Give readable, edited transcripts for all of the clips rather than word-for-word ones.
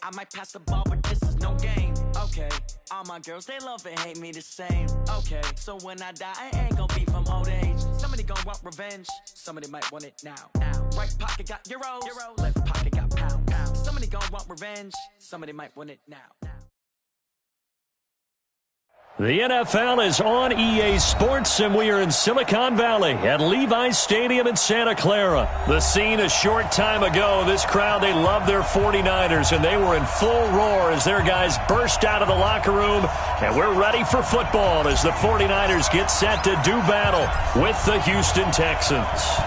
I might pass the ball, but this is no game. Okay, all my girls, they love and hate me the same. Okay, so when I die, I ain't gonna be from old age. Somebody gonna want revenge, somebody might want it now. Right pocket got euros, left pocket got pounds. Somebody gonna want revenge, somebody might want it now. The NFL is on EA Sports, and we are in Silicon Valley at Levi's Stadium in Santa Clara. The scene a short time ago, this crowd, they love their 49ers, and they were in full roar as their guys burst out of the locker room, and we're ready for football as the 49ers get set to do battle with the Houston Texans.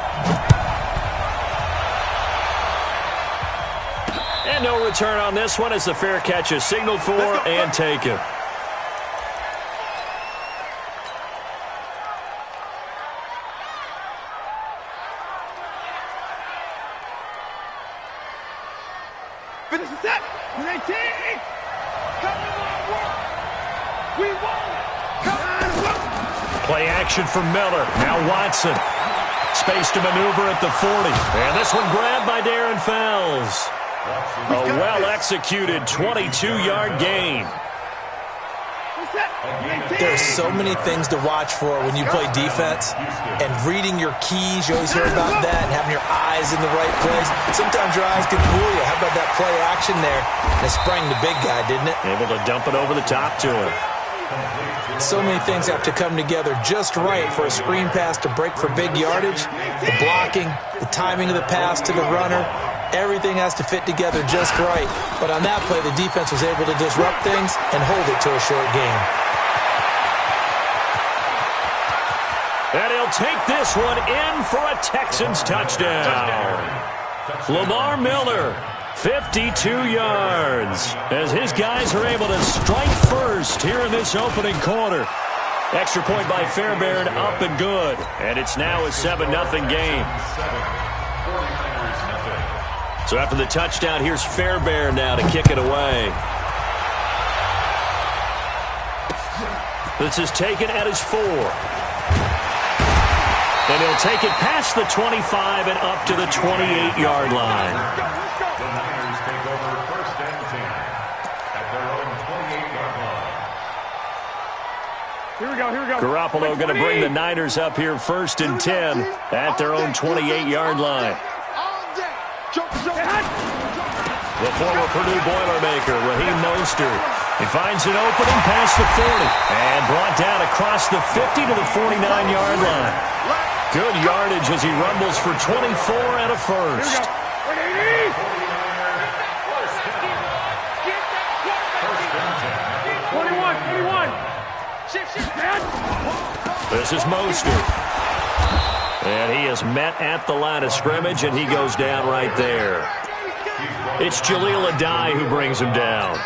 And no return on this one as the fair catch is signaled for and taken. Finish the set. 18. Come on, work. We won. Come on, work. Play action for Miller. Now Watson. Space to maneuver at the 40. And this one grabbed by Darren Fells. A well-executed 22-yard gain. There's so many things to watch for when you play defense, and reading your keys, you always hear about that, and having your eyes in the right place. Sometimes your eyes can fool you. How about that play action there? And it sprang the big guy, didn't it? Able to dump it over the top to him. So many things have to come together just right for a screen pass to break for big yardage. The blocking, the timing of the pass to the runner, everything has to fit together just right. But on that play, the defense was able to disrupt things and hold it to a short game. And he'll take this one in for a Texans touchdown. Lamar Miller, 52 yards, as his guys are able to strike first here in this opening quarter. Extra point by Fairbairn, up and good. And it's now a 7-0 game. So after the touchdown, here's Fairbairn now to kick it away. This is taken at his 4. And he'll take it past the 25 and up to the 28-yard line. The Niners take over 1st and 10 at their own 28-yard line. Here we go. Garoppolo going to bring the Niners up here 1st and 10 at their own 28-yard line. The former Purdue Boilermaker, Raheem Mostert. He finds an opening past the 40 and brought down across the 50 to the 49-yard line. Good yardage as he rumbles for 24 and a first. This is Mostert. And he is met at the line of scrimmage, and he goes down right there. It's Jaleel Adai who brings him down.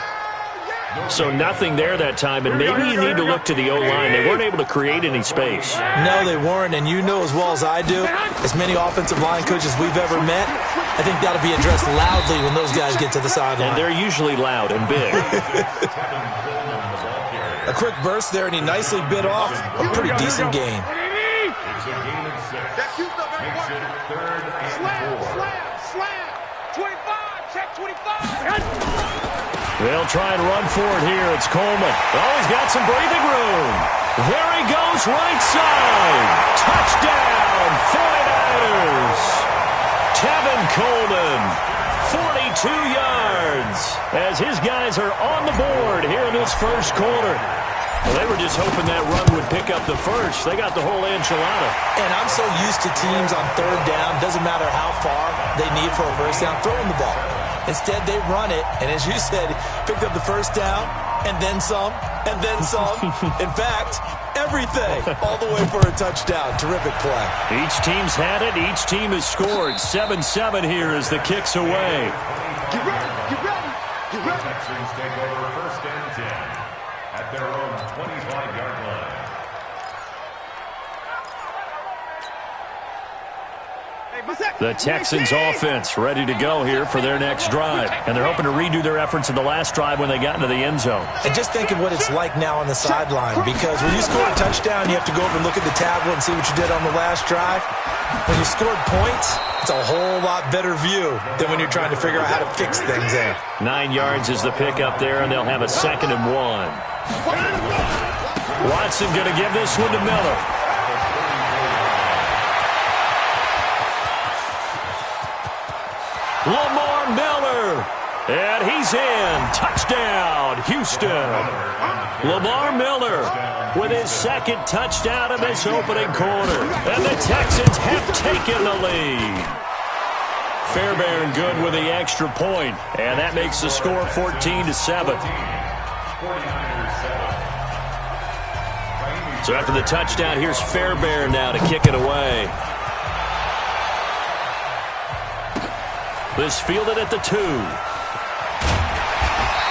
So nothing there that time, and maybe you need to look to the O-line. They weren't able to create any space. No, they weren't, and you know as well as I do, as many offensive line coaches we've ever met, I think that'll be addressed loudly when those guys get to the sideline. And they're usually loud and big. A quick burst there, and he nicely bit off a pretty decent gain. It's a gain of 6. Makes it 3rd and 4. Slam. 25. Check 25. They'll try and run for it here. It's Coleman. Oh, he's got some breathing room. There he goes, right side. Touchdown, 49ers. Tevin Coleman, 42 yards, as his guys are on the board here in this first quarter. Well, they were just hoping that run would pick up the first. They got the whole enchilada. And I'm so used to teams on 3rd down, doesn't matter how far they need for a first down, throwing the ball. Instead, they run it, and as you said, picked up the first down, and then some, and then some. In fact, everything, all the way for a touchdown. Terrific play. Each team's had it. Each team has scored. 7-7 here as the kick's away. Get ready. Texans take over 1st and 10 at their own 25-yard line. Hey, The Texans offense ready to go here for their next drive. And they're hoping to redo their efforts in the last drive when they got into the end zone. And just think of what it's like now on the sideline, because when you score a touchdown, you have to go over and look at the tablet and see what you did on the last drive. When you scored points, it's a whole lot better view than when you're trying to figure out how to fix things there. 9 yards is the pick up there, and they'll have a 2nd and 1. Watson going to give this one to Miller. Lamar Miller, and he's in. Touchdown, Houston. Lamar Miller with his 2nd touchdown of this opening quarter. And the Texans have taken the lead. Fairbairn good with the extra point, and that makes the score 14-7. So after the touchdown, here's Fairbairn now to kick it away. This fielded at the 2.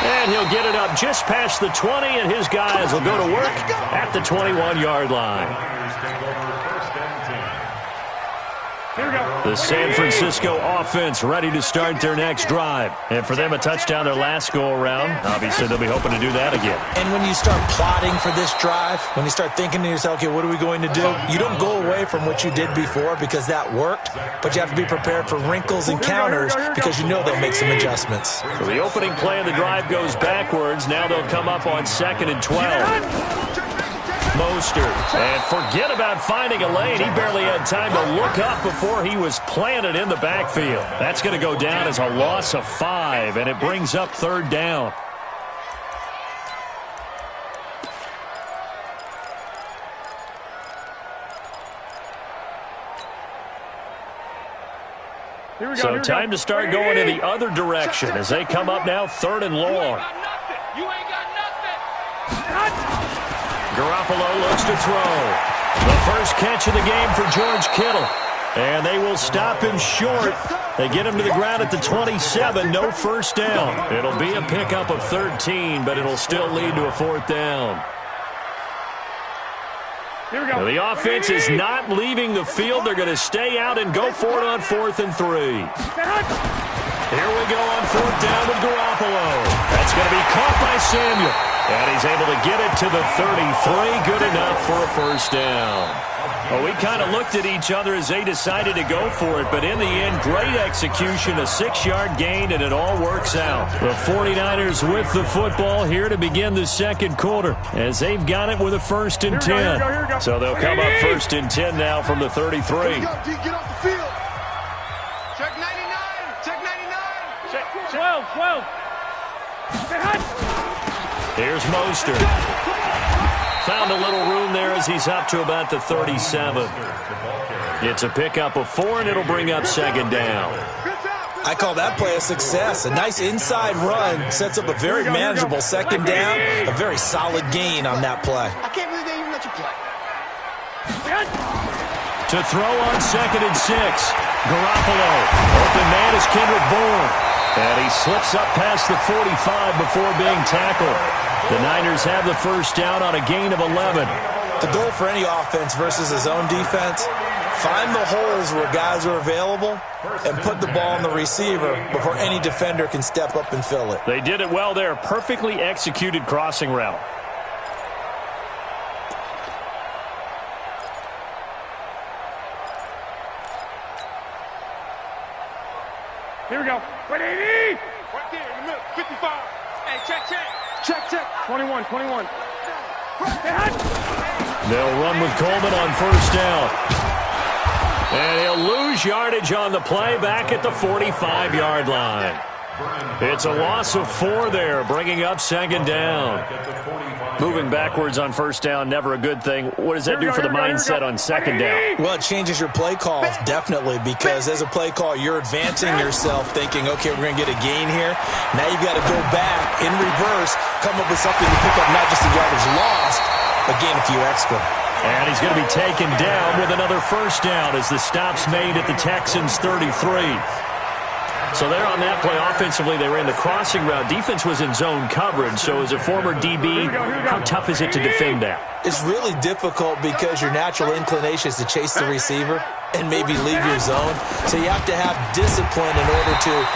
And he'll get it up just past the 20, and his guys will go to work at the 21-yard line. The San Francisco offense ready to start their next drive. And for them, a touchdown their last go-around. Obviously, they'll be hoping to do that again. And when you start plotting for this drive, when you start thinking to yourself, okay, what are we going to do? You don't go away from what you did before because that worked, but you have to be prepared for wrinkles and counters because you know they'll make some adjustments. So the opening play of the drive goes backwards. Now they'll come up on 2nd and 12. Mostert, and forget about finding a lane. He barely had time to look up before he was planted in the backfield. That's going to go down as a loss of 5, and it brings up 3rd down. So time to start going in the other direction as they come up now 3rd and long. You ain't got nothing. Garoppolo looks to throw. The first catch of the game for George Kittle. And they will stop him short. They get him to the ground at the 27. No first down. It'll be a pickup of 13, but it'll still lead to a 4th down. Now, the offense is not leaving the field. They're going to stay out and go for it on 4th and 3. Here we go on 4th down with Garoppolo. That's going to be caught by Samuel. And he's able to get it to the 33. Good enough for a first down. Well, we kind of looked at each other as they decided to go for it, but in the end, great execution, a 6-yard gain, and it all works out. The 49ers with the football here to begin the 2nd quarter as they've got it with a 1st and 10. So they'll come up 1st and 10 now from the 33. Get off the field. Check 99. Check 99. Check 12. Here's Mostert. Found a little room there as he's up to about the 37. It's a pickup of 4, and it'll bring up 2nd down. I call that play a success. A nice inside run sets up a very manageable 2nd down. A very solid gain on that play. I can't believe they even let you play. To throw on 2nd and 6. Garoppolo. Open man is Kendrick Bourne. And he slips up past the 45 before being tackled. The Niners have the first down on a gain of 11. The goal for any offense versus his own defense, find the holes where guys are available and put the ball on the receiver before any defender can step up and fill it. They did it well there. Perfectly executed crossing route. Here we go. 180. Right there in the middle. 55. Hey, check. Check. 21. They'll run with Coleman on first down. And he'll lose yardage on the play back at the 45-yard line. It's a loss of 4 there, bringing up 2nd down. Moving backwards on first down, never a good thing. What does that do for the mindset on 2nd down? Well, it changes your play calls, definitely, because as a play call, you're advancing yourself thinking, okay, we're going to get a gain here. Now you've got to go back in reverse, come up with something to pick up not just the yardage lost, but gain a few extra. And he's going to be taken down with another first down as the stop's made at the Texans' 33. So there on that play, offensively, they ran the crossing route. Defense was in zone coverage. So as a former DB, how tough is it to defend that? It's really difficult because your natural inclination is to chase the receiver and maybe leave your zone. So you have to have discipline in order to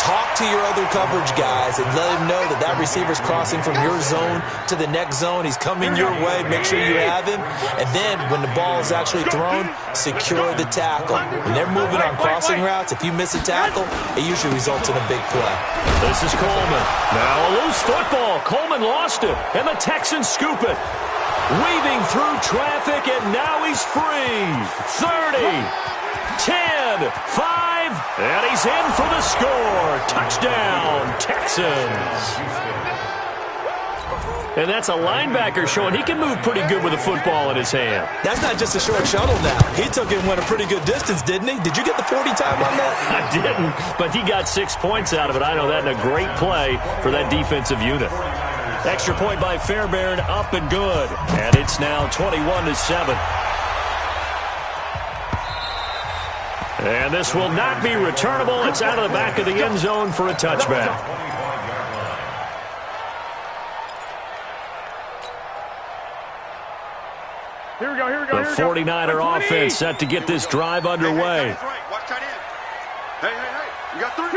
talk to your other coverage guys and let him know that that receiver's crossing from your zone to the next zone. He's coming your way. Make sure you have him. And then when the ball is actually thrown, secure the tackle. When they're moving on crossing routes, if you miss a tackle, it usually results in a big play. This is Coleman. Now a loose football. Coleman lost it, and the Texans scoop it. Weaving through traffic, and now he's free. 30, 10, 5, and he's in for the score. Touchdown, Texans. And that's a linebacker showing he can move pretty good with a football in his hand. That's not just a short shuttle now. He took it and went a pretty good distance, didn't he? Did you get the 40 time on that? I didn't, but he got 6 points out of it. I know that in a great play for that defensive unit. Extra point by Fairbairn, up and good. And it's now 21-7. And this will not be returnable. It's out of the back of the end zone for a touchback. Here we go. The 49er offense set to get this drive underway. Watch tight end. Hey. You got 3. 2.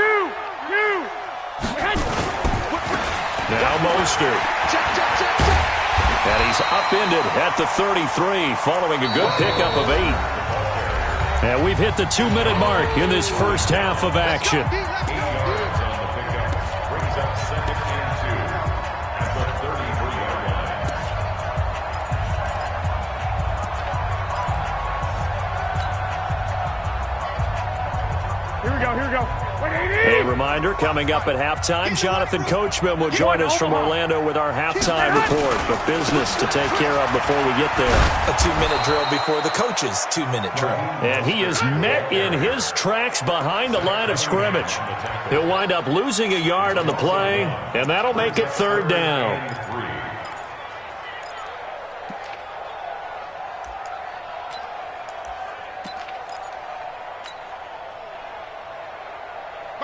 Now Mostert. Check. And he's upended at the 33 following a good pickup of 8. And we've hit the 2-minute mark in this first half of action. Brings up 2nd and 2 at the 33-yard line. Here we go. A reminder, coming up at halftime, Jonathan Coachman will join us from Orlando with our halftime report. But business to take care of before we get there. A 2-minute drill before the coach's 2-minute drill. And he is met in his tracks behind the line of scrimmage. He'll wind up losing a yard on the play, and that'll make it 3rd down.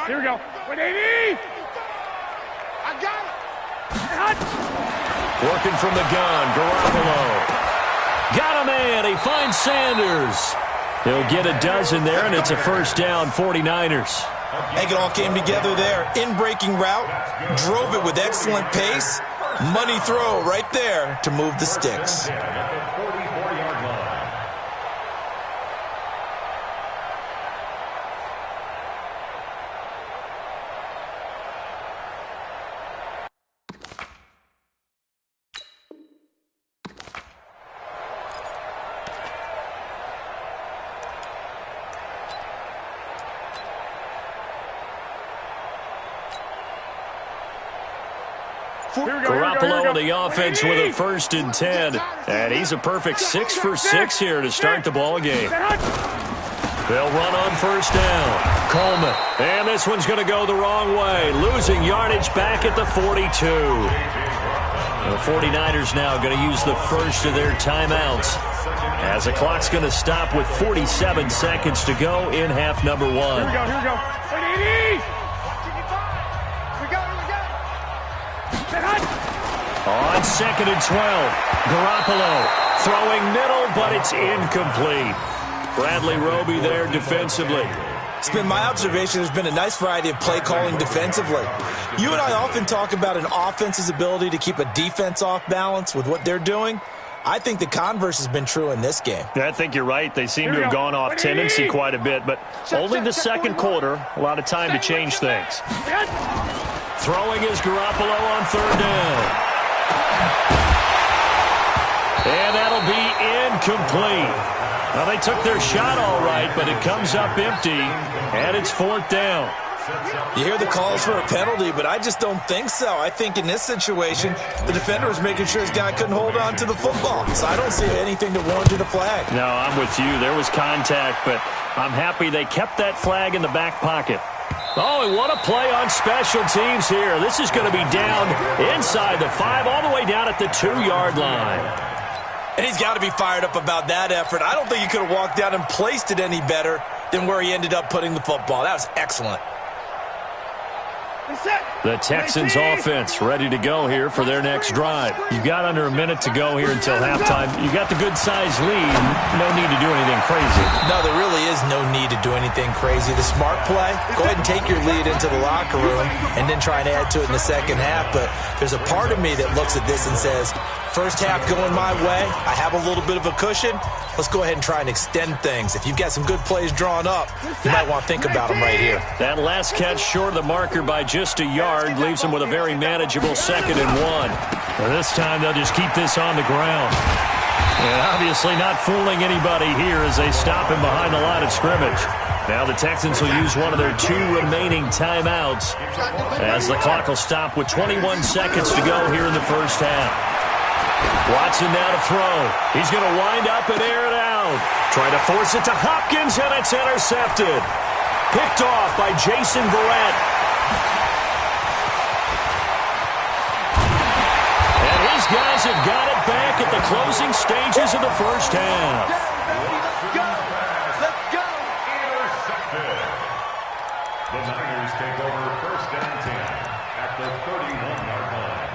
Here we go. 180. I got it. Working from the gun, Garoppolo. Got a man. He finds Sanders. He'll get a dozen there, and it's a 1st down, 49ers. I think it all came together there. In-breaking route, drove it with excellent pace. Money throw right there to move the sticks. Garoppolo in the offense with a 1st and 10. And he's a perfect 6 for 6 here to start the ball game. They'll run on 1st down. Coleman. And this one's going to go the wrong way. Losing yardage back at the 42. The 49ers now going to use the first of their timeouts, as the clock's going to stop with 47 seconds to go in half number 1. Here we go. 180. On 2nd and 12, Garoppolo throwing middle, but it's incomplete. Bradley Roby there defensively. It's been my observation there's been a nice variety of play calling defensively. You and I often talk about an offense's ability to keep a defense off balance with what they're doing. I think the converse has been true in this game. I think you're right. They seem to have gone off tendency quite a bit, but only the 2nd quarter, a lot of time to change things. Throwing is Garoppolo on 3rd down. And that'll be incomplete. Well, they took their shot all right, but it comes up empty, and it's 4th down. You hear the calls for a penalty, but I just don't think so. I think in this situation, the defender was making sure his guy couldn't hold on to the football. So I don't see anything to warrant a flag. No, I'm with you. There was contact, but I'm happy they kept that flag in the back pocket. Oh, and what a play on special teams here. This is going to be down inside the 5, all the way down at the 2-yard line. And he's got to be fired up about that effort. I don't think he could have walked down and placed it any better than where he ended up putting the football. That was excellent. The Texans offense ready to go here for their next drive. You've got under a minute to go here until halftime. You got the good-sized lead. No need to do anything crazy. No, there really is no need to do anything crazy. The smart play, go ahead and take your lead into the locker room and then try and add to it in the second half. But there's a part of me that looks at this and says, first half going my way, I have a little bit of a cushion. Let's go ahead and try and extend things. If you've got some good plays drawn up, you might want to think about them right here. That last catch short of the marker by just a yard leaves them with a very manageable 2nd and 1. Well, this time they'll just keep this on the ground. And obviously not fooling anybody here as they stop him behind the line of scrimmage. Now the Texans will use one of their 2 remaining timeouts as the clock will stop with 21 seconds to go here in the first half. Watson now to throw. He's going to wind up and air it out. Trying to force it to Hopkins, and it's intercepted. Picked off by Jason Verrett. And his guys have got it back at the closing stages of the first half. Let's go. Intercepted. The Niners take over 1st and 10 at the 31-yard line.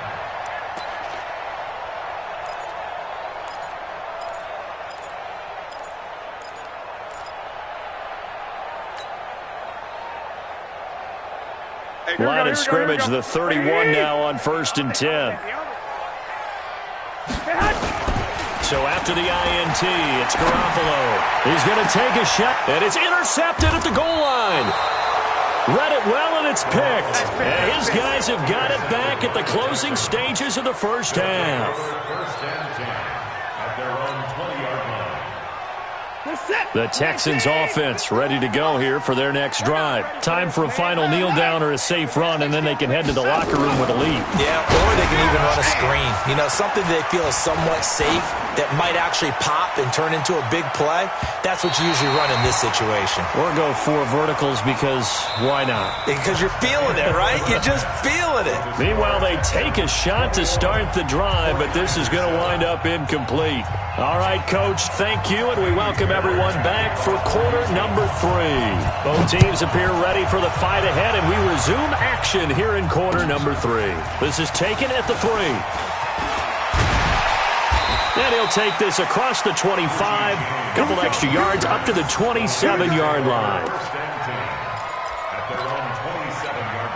Line of scrimmage, the 31 now on 1st and 10. So after the INT, it's Garoppolo. He's going to take a shot, and it's intercepted at the goal line. Read it well, and it's picked. And his guys have got it back at the closing stages of the first half. 1st and 10 at their own 20-yard line. The Texans offense ready to go here for their next drive. Time for a final kneel down or a safe run, and then they can head to the locker room with a lead. Yeah, or they can even run a screen. You know, something they feel is somewhat safe that might actually pop and turn into a big play. That's what you usually run in this situation. Or go 4 verticals because why not? Because you're feeling it, right? You're just feeling it. Meanwhile, they take a shot to start the drive, but this is going to wind up incomplete. All right, Coach, thank you, and we welcome everyone back for quarter number 3. Both teams appear ready for the fight ahead, and we resume action here in quarter number 3. This is taken at the 3. And he'll take this across the 25, a couple extra yards up to the 27-yard line. 1st and 10 at their own 27-yard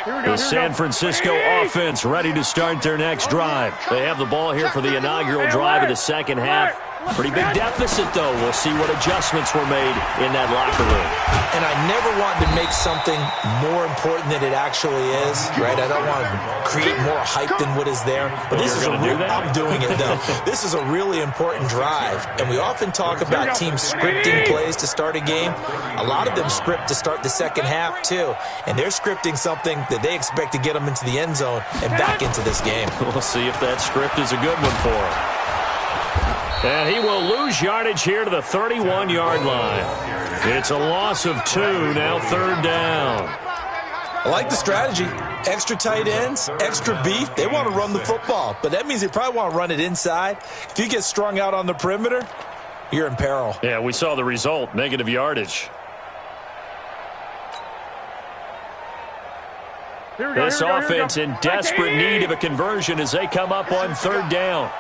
line. The San Francisco offense ready to start their next drive. They have the ball here for the inaugural drive of the second half. Pretty big deficit, though. We'll see what adjustments were made in that locker room. And I never want to make something more important than it actually is, right? I don't want to create more hype than what is there. But this is I'm doing it, though. This is a really important drive. And we often talk about teams scripting plays to start a game. A lot of them script to start the second half, too. And they're scripting something that they expect to get them into the end zone and back into this game. We'll see if that script is a good one for him. And he will lose yardage here to the 31-yard line. It's a loss of 2, now 3rd down. I like the strategy. Extra tight ends, extra beef. They want to run the football, but that means they probably want to run it inside. If you get strung out on the perimeter, you're in peril. Yeah, we saw the result, negative yardage. This offense in desperate need of a conversion as they come up on 3rd down.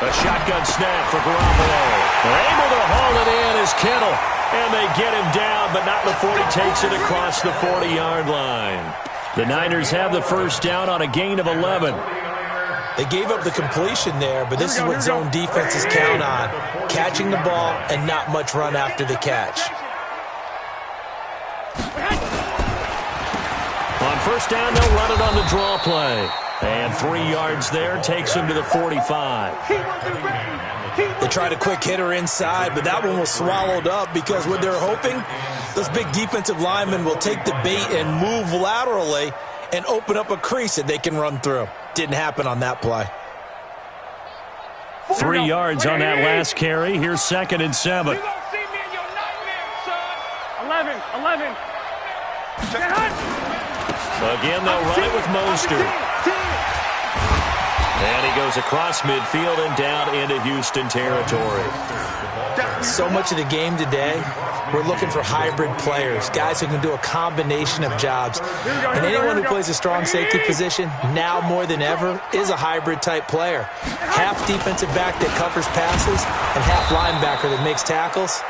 A shotgun snap for Garoppolo. Able to haul it in is Kittle. And they get him down, but not before he takes it across the 40-yard line. The Niners have the first down on a gain of 11. They gave up the completion there, but this is what zone defenses count on. Catching the ball and not much run after the catch. On first down, they'll run it on the draw play. And 3 yards there takes him to the 45. They tried a quick hitter inside, but that one was swallowed up because what they're hoping, those big defensive linemen will take the bait and move laterally and open up a crease that they can run through. Didn't happen on that play. 3 yards on that last carry. Here's 2nd and 7. You won't see me in your nightmares, son. 11. Again, they'll run it with Mostert. And he goes across midfield and down into Houston territory. So much of the game today we're looking for hybrid players, guys who can do a combination of jobs. And anyone who plays a strong safety position, now more than ever, is a hybrid-type player. Half defensive back that covers passes and half linebacker that makes tackles.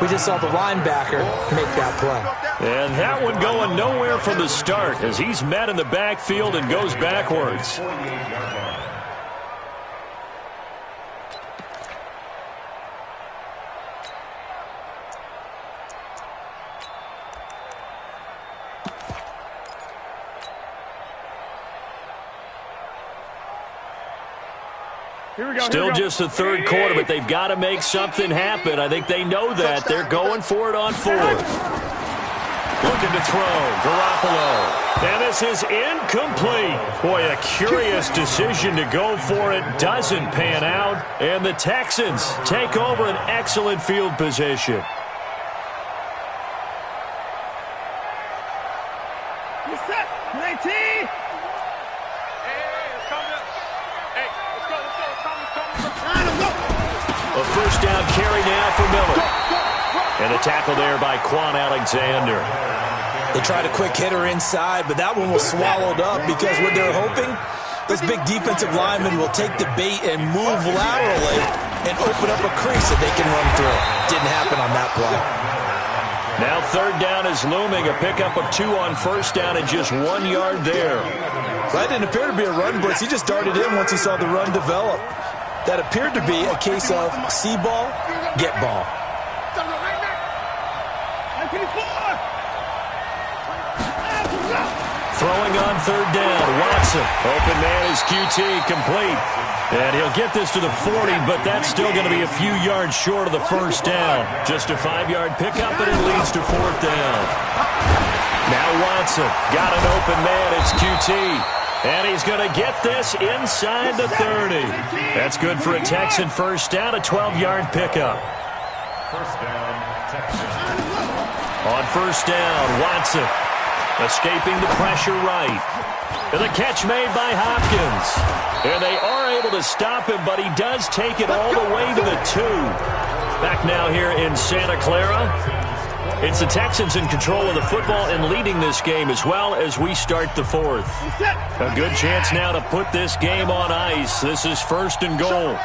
We just saw the linebacker make that play. And that one going nowhere from the start as he's met in the backfield and goes backwards. Still just the third quarter, but they've got to make something happen. I think they know that. They're going for it on fourth. Looking to throw. Garoppolo. And this is incomplete. Boy, a curious decision to go for it. Doesn't pan out. And the Texans take over an excellent field position. You're set. 19. A first down carry now for Miller. And a tackle there by Quan Alexander. They tried a quick hitter inside, but that one was swallowed up because what they're hoping, those big defensive linemen will take the bait and move laterally and open up a crease that they can run through. Didn't happen on that play. Now third down is looming. A pickup of 2 on first down and just 1 yard there. That didn't appear to be a run blitz. He just darted in once he saw the run develop. That appeared to be a case of see ball, get ball. Throwing on third down, Watson. Open man is QT, complete. And he'll get this to the 40, but that's still going to be a few yards short of the first down. Just a 5-yard pickup, and it leads to fourth down. Now Watson got an open man. It's QT. And he's going to get this inside the 30. That's good for a Texan first down, a 12-yard pickup. First down, Texans. On first down, Watson escaping the pressure right. And the catch made by Hopkins. And they are able to stop him, but he does take it all the way to the 2. Back now here in Santa Clara. It's the Texans in control of the football and leading this game as well as we start the fourth. A good chance now to put this game on ice. This is first and goal.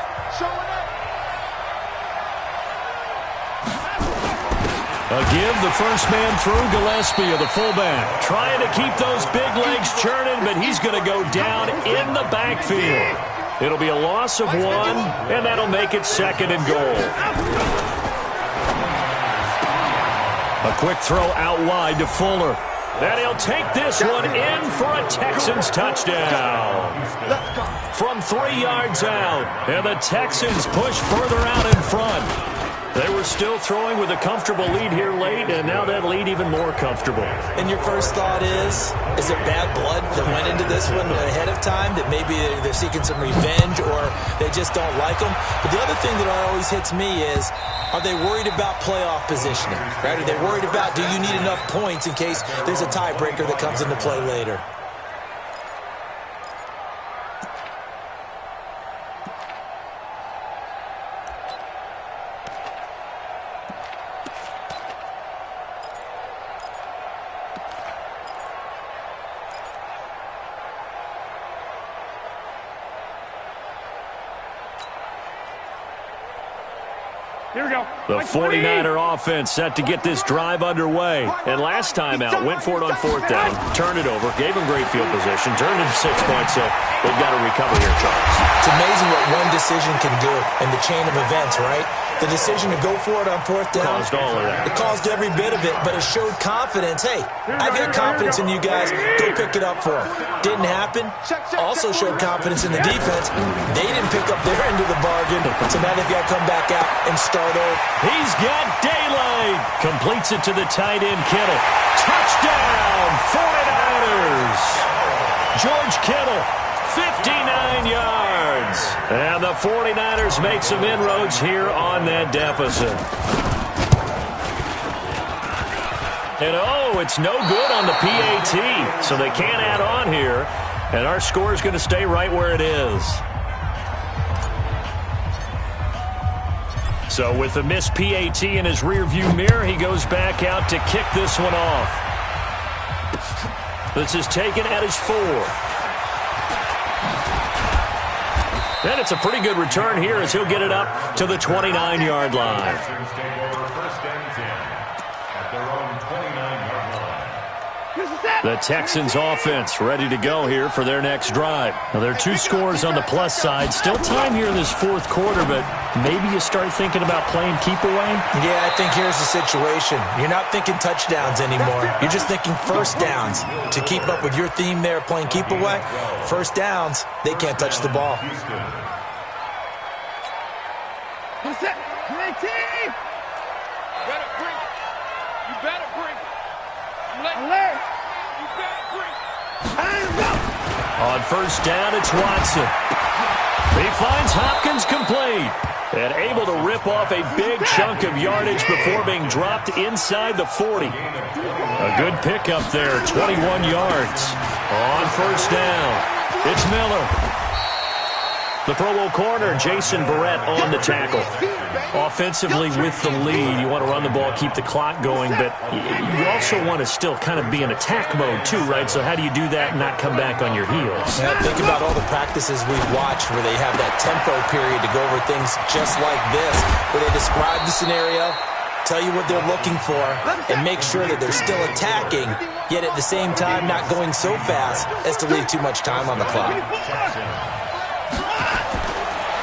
A give, the first man through, Gillespie, the fullback. Trying to keep those big legs churning, but he's going to go down in the backfield. It'll be a loss of 1, and that'll make it second and goal. A quick throw out wide to Fuller. And he'll take this one in for a Texans touchdown. From 3 yards out. And the Texans push further out in front. They were still throwing with a comfortable lead here late, and now that lead even more comfortable. And your first thought is it bad blood that went into this one ahead of time, that maybe they're seeking some revenge or they just don't like them? But the other thing that always hits me is, are they worried about playoff positioning? Right? Are they worried about, do you need enough points in case there's a tiebreaker that comes into play later? Here we go. The 49er offense set to get this drive underway. And last time out, went for it on fourth down, turned it over, gave them great field position, turned it to 6 points, so they've got to recover here, Charles. It's amazing what one decision can do in the chain of events, right? The decision to go for it on fourth down. Caused all of that. It caused every bit of it, but it showed confidence. Hey, I've got confidence in you guys. Go pick it up for them. Didn't happen. Also showed confidence in the defense. They didn't pick up their end of the bargain, so now they've got to come back out and start over. He's got daylight. Completes it to the tight end, Kittle. Touchdown, 49ers. George Kittle, 59 yards. And the 49ers make some inroads here on that deficit. And oh, it's no good on the PAT, so they can't add on here. And our score is going to stay right where it is. So with the missed PAT in his rearview mirror, he goes back out to kick this one off. This is taken at his 4. And it's a pretty good return here as he'll get it up to the 29-yard line. The Texans offense ready to go here for their next drive. Now, there are 2 scores on the plus side. Still time here in this 4th quarter, but maybe you start thinking about playing keep away? Yeah, I think here's the situation. You're not thinking touchdowns anymore. You're just thinking first downs. To keep up with your theme there, playing keep away, first downs, they can't touch the ball. What's that? 19! You better bring it. You better bring it. Alert! You better bring it. On first down, it's Watson. He finds Hopkins complete and able to rip off a big chunk of yardage before being dropped inside the 40. A good pickup there, 21 yards. On first down, it's Miller. The Pro Bowl corner, Jason Verrett, on the tackle. Offensively with the lead, you want to run the ball, keep the clock going, but you also want to still kind of be in attack mode too, right? So how do you do that and not come back on your heels? Yeah, think about all the practices we've watched where they have that tempo period to go over things just like this, where they describe the scenario, tell you what they're looking for, and make sure that they're still attacking, yet at the same time not going so fast as to leave too much time on the clock.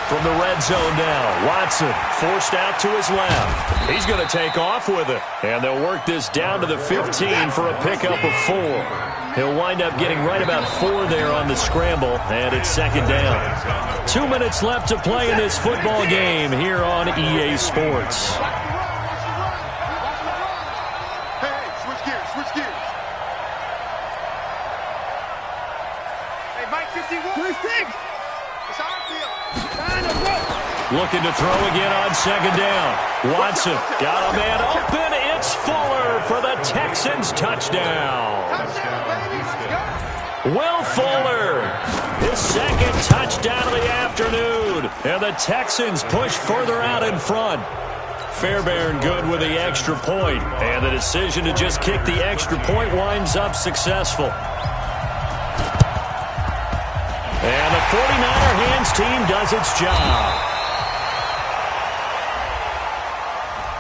From the red zone now, Watson forced out to his left. He's going to take off with it, and they'll work this down to the 15 for a pickup of 4. He'll wind up getting right about 4 there on the scramble, and it's second down. 2 minutes left to play in this football game here on EA Sports. Hey, switch gears. Hey, Mike 51. 26. It's our field. Looking to throw again on second down. Watson got a man open. It's Fuller for the Texans touchdown. Will Fuller, his second touchdown of the afternoon. And the Texans push further out in front. Fairbairn good with the extra point. And the decision to just kick the extra point winds up successful. And the 49er hands team does its job.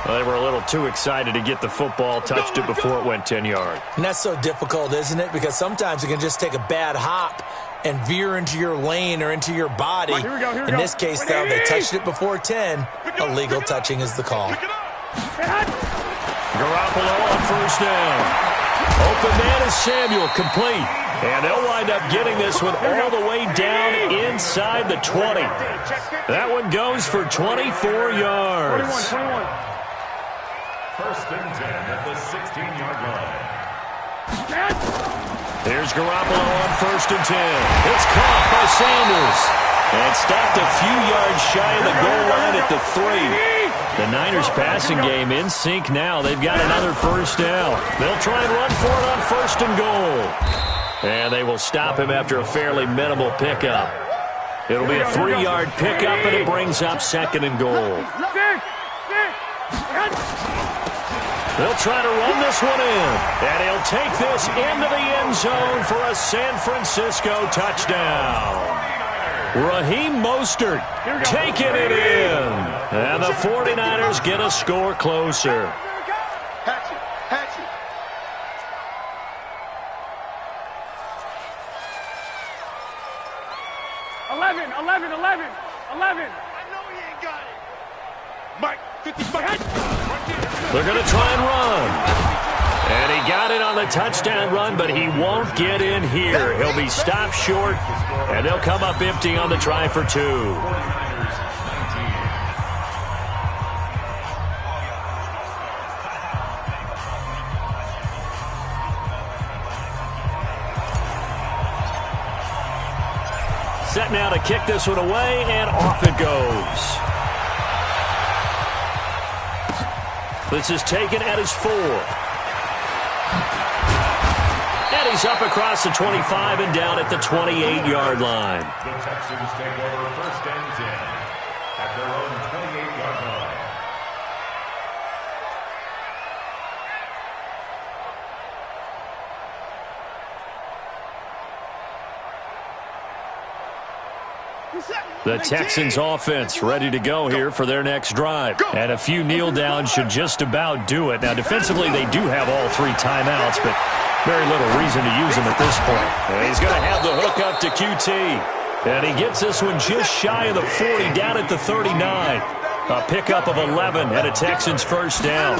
Well, they were a little too excited to get the football, touched it before it went 10 yards. And that's so difficult, isn't it? Because sometimes it can just take a bad hop and veer into your lane or into your body. Here we go. In this case, though, they touched it before 10. Illegal touching is the call. Garoppolo on first down. Open man is Samuel, complete. And they'll wind up getting this one all the way down inside the 20. That one goes for 24 yards. 21. First and 10 at the 16-yard line. Here's Garoppolo on first and 10. It's caught by Sanders. And stopped a few yards shy of the goal line at the 3. The Niners passing game in sync now. They've got another first down. They'll try and run for it on first and goal. And they will stop him after a fairly minimal pickup. It'll be a 3-yard pickup, and it brings up second and goal. They'll try to run this one in, and he'll take this into the end zone for a San Francisco touchdown. Raheem Mostert taking it in, and the 49ers get a score closer. Hatchet. 11. I know he ain't got it. Mike, 55. They're going to try and run. And he got it on the touchdown run, but he won't get in here. He'll be stopped short, and they'll come up empty on the try for 2. Set now to kick this one away, and off it goes. This is taken at his 4. And he's up across the 25 and down at the 28-yard line. The Texans take over first and 10 at their own 28-yard line. The Texans offense ready to go here for their next drive. And a few kneel downs should just about do it. Now, defensively, they do have all 3 timeouts, but very little reason to use them at this point. And he's going to have the hook up to QT. And he gets this one just shy of the 40, down at the 39. A pickup of 11 and a Texans first down.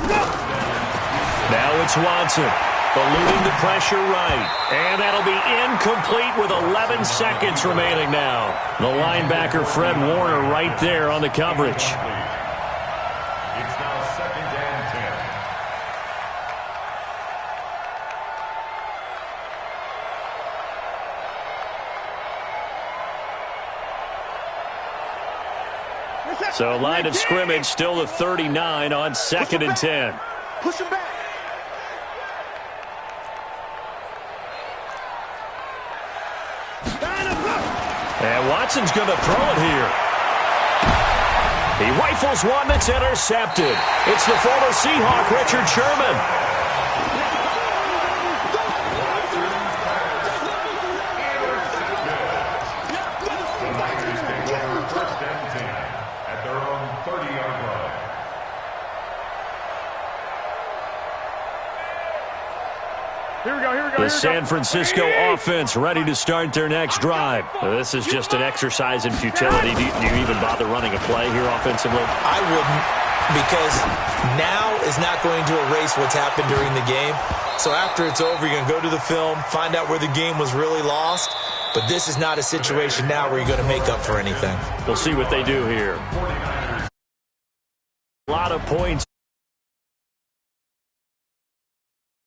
Now it's Watson. Eluding the pressure right. And that'll be incomplete with 11 seconds remaining now. The linebacker, Fred Warner, right there on the coverage. It's now 2nd and 10. So line of scrimmage still the 39 on 2nd and 10. Push him back. And Watson's going to throw it here. He rifles one that's intercepted. It's the former Seahawk, Richard Sherman. The Niners take over 1st and 10 at their own 30-yard line. Here we go. The San Francisco offense ready to start their next drive. This is just an exercise in futility. Do you even bother running a play here offensively? I wouldn't, because now is not going to erase what's happened during the game. So after it's over, you're going to go to the film, find out where the game was really lost. But this is not a situation now where you're going to make up for anything. We'll see what they do here. A lot of points.